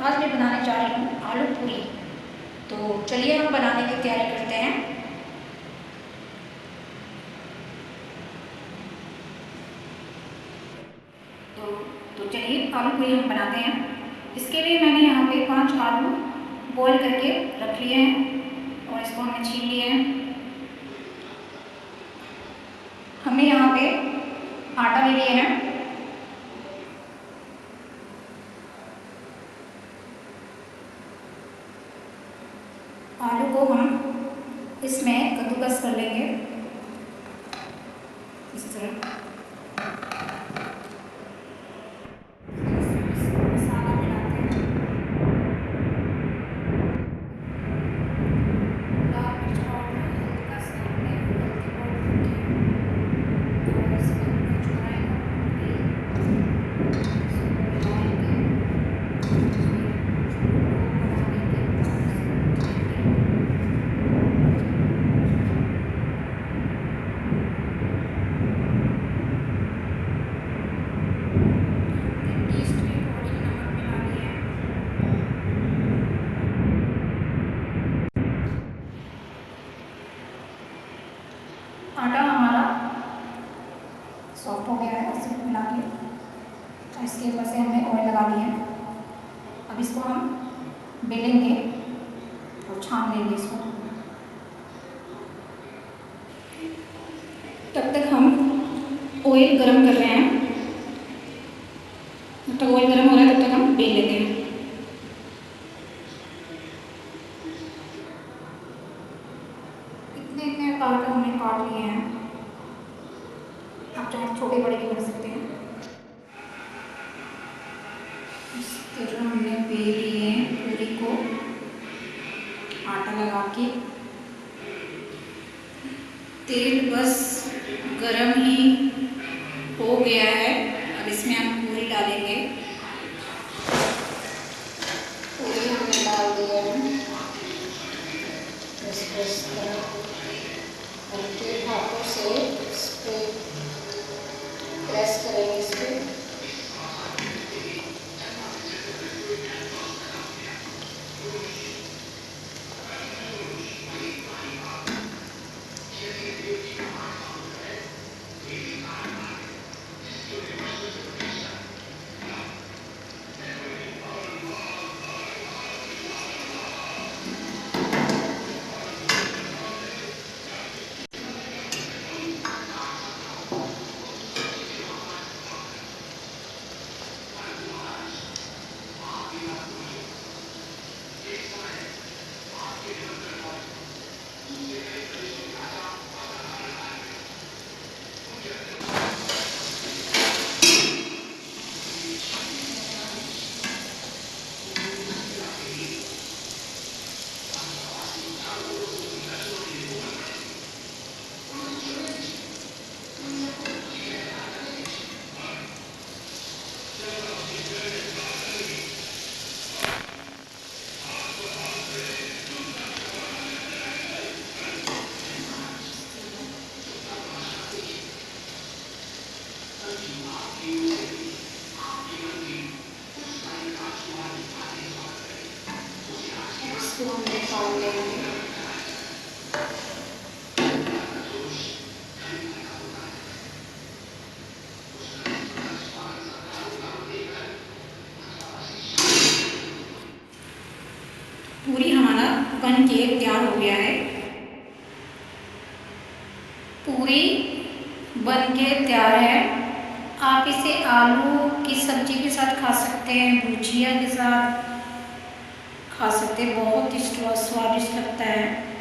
आज मैं बनाने जा रही हूँ आलू पूरी। तो चलिए हम बनाने की तैयारी करते हैं। तो चलिए आलू पूरी हम बनाते हैं। इसके लिए मैंने यहाँ पे 5 आलू बॉईल करके रख लिए हैं और इसको हमने छील लिए हैं। हमने यहाँ पे आटा ले लिया है। आलू को हम इसमें कद्दूकस कर लेंगे इस तरह। मसाला मिलाते हैं। लाल मिर्च पाउडर, हल्का सा हमने हल्दी पाउडर और इसमें अजवाइन आटा हमारा सॉफ्ट हो गया है। इसे मिला के इसके ऊपर से हमने ऑयल लगा लिया है। अब इसको हम बेलेंगे और छान लेंगे इसको। तब तक हम ऑयल गरम कर रहे हैं। जब तक ऑयल गरम हो रहा है तब तक हम बेल लेते हैं। इतने आकार का हमने काट लिए हैं। आप चाहे छोटे बड़े भी कर सकते हैं। इस तरह हमने बेल लिए पूरी को आटा लगा के। तेल बस गरम ही हो गया है। अब इसमें हम पूरी डालेंगे। पूरी हमने डाल दिया है। इस तरह हल्के हाथों से इस पर प्रेस करेंगे इस पर। इसको हम निकाल लेंगे। पूरी हमारा बन के तैयार हो गया है। पूरी बन के तैयार है। आप इसे आलू की सब्जी के साथ खा सकते हैं, भुजिया के साथ खा सकते हैं। बहुत ही स्वादिष्ट लगता है।